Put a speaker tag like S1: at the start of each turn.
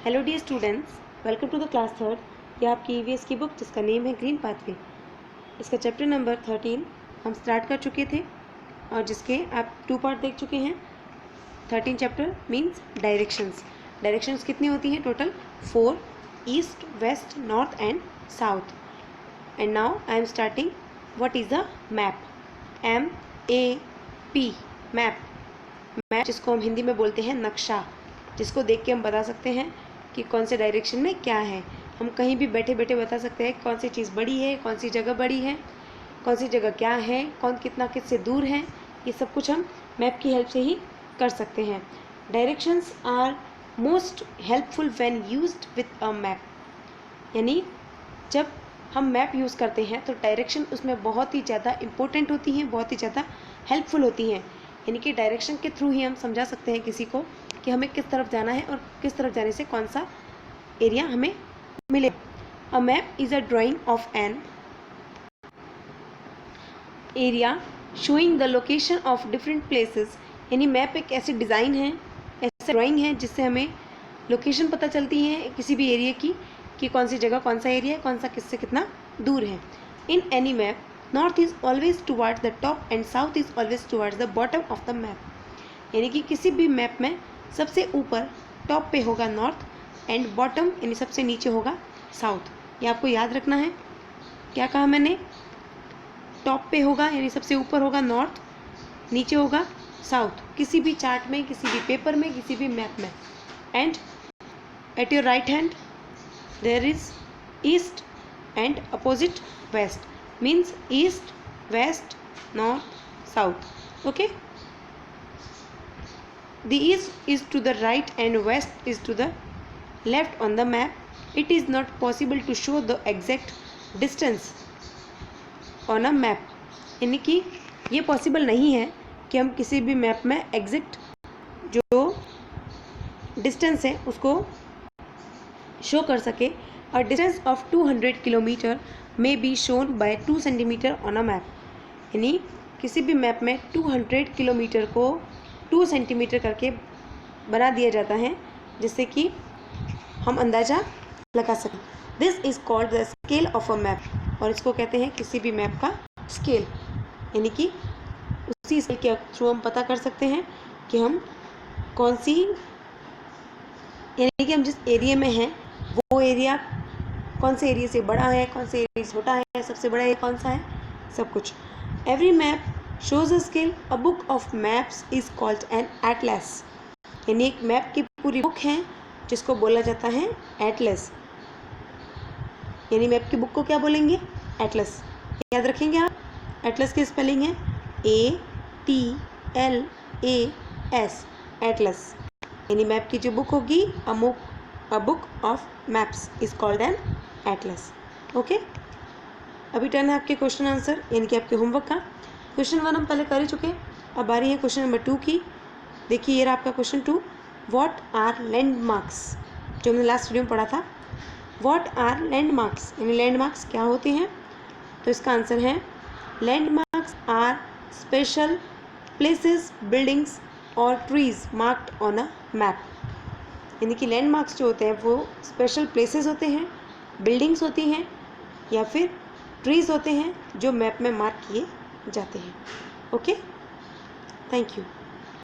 S1: Hello dear students, welcome to the class third. ये आपकी EVS की बुक जिसका नेम है ग्रीन पाथवे। इसका चैप्टर नंबर 13 हम स्टार्ट कर चुके थे और जिसके आप 2 पार्ट देख चुके हैं। 13 चैप्टर मीन्स डायरेक्शंस। डायरेक्शंस कितनी होती हैं? Total 4, east, west, north and south. And now I am starting what is the map. MAP, map. Map जिसको हम हिंदी में बोलते हैं नक्शा, जिसको देख के हम बता सकते हैं कि कौन से डायरेक्शन में क्या है। हम कहीं भी बैठे बैठे बता सकते हैं कौन सी चीज़ बड़ी है, कौन सी जगह बड़ी है, कौन सी जगह क्या है, कौन कितना किससे दूर है। ये सब कुछ हम मैप की हेल्प से ही कर सकते हैं। Directions are most helpful when used with a map. यानी जब हम मैप यूज़ करते हैं तो डायरेक्शन उसमें बहुत ही ज़्यादा इम्पोर्टेंट होती हैं, बहुत ही ज़्यादा हेल्पफुल होती हैं। यानी कि डायरेक्शन के थ्रू ही हम समझा सकते हैं किसी को कि हमें किस तरफ जाना है और किस तरफ जाने से कौन सा एरिया हमें मिले। A map is a drying of an area showing the location of different places. यानी मैप एक ऐसी डिज़ाइन है, ऐसा ड्राइंग है जिससे हमें लोकेशन पता चलती है किसी भी एरिया की कि कौन सी जगह, कौन सा एरिया है, कौन सा किससे कितना दूर है। In any map north is always towards the top and south is always towards the bottom of the map. यानी कि किसी भी मैप में सबसे ऊपर टॉप पे होगा नॉर्थ एंड बॉटम यानी सबसे नीचे होगा साउथ। ये आपको याद रखना है। क्या कहा मैंने? टॉप पे होगा यानी सबसे ऊपर होगा नॉर्थ, नीचे होगा साउथ, किसी भी चार्ट में, किसी भी पेपर में, किसी भी मैप में। And at your right hand there is east and opposite west. Means east, west, north, south. Okay, the east is to the right and west is to the left on the map. It is not possible to show the exact distance on a map. यानी कि ये possible नहीं है कि हम किसी भी map में एग्जैक्ट जो डिस्टेंस है उसको शो कर सके। A distance of 200 kilometre may be shown by 2 centimetre on a map. यानी किसी भी मैप में 200 किलोमीटर को 2 सेंटीमीटर करके बना दिया जाता है जिससे कि हम अंदाज़ा लगा सकें। This is called the scale of a map. और इसको कहते हैं किसी भी मैप का स्केल। यानी कि उसी स्केल के थ्रू हम पता कर सकते हैं कि हम कौन सी, यानी कि हम जिस एरिया में हैं वो एरिया कौन से एरिया से बड़ा है, कौन से एरिया से छोटा है, सबसे बड़ा एरिया कौन सा है, सब कुछ। Every map shows a scale. A book of maps is called an atlas. यानी एक मैप की पूरी बुक है जिसको बोला जाता है एटलस। यानी मैप की बुक को क्या बोलेंगे? एटलस। याद रखेंगे आप, एटलस की स्पेलिंग है ATLAS, एटलस। यानी मैप की जो बुक होगी a book of maps is called an Atlas. Okay, अभी टर्न है आपके क्वेश्चन आंसर यानी कि आपके होमवर्क का। क्वेश्चन 1 हम पहले कर ही चुके, अब बारी है क्वेश्चन नंबर 2 की। देखिए ये रहा आपका क्वेश्चन 2। व्हाट आर लैंडमार्क्स, जो हमने लास्ट वीडियो में पढ़ा था। व्हाट आर लैंडमार्क्स, यानी लैंडमार्क्स क्या होते हैं? तो इसका आंसर है landmarks are special places, buildings और trees marked on a map. यानी कि लैंडमार्क्स जो होते हैं वो स्पेशल प्लेसेस होते हैं, बिल्डिंग्स होती हैं या फिर ट्रीज होते हैं जो मैप में मार्क किए जाते हैं। Okay, thank you.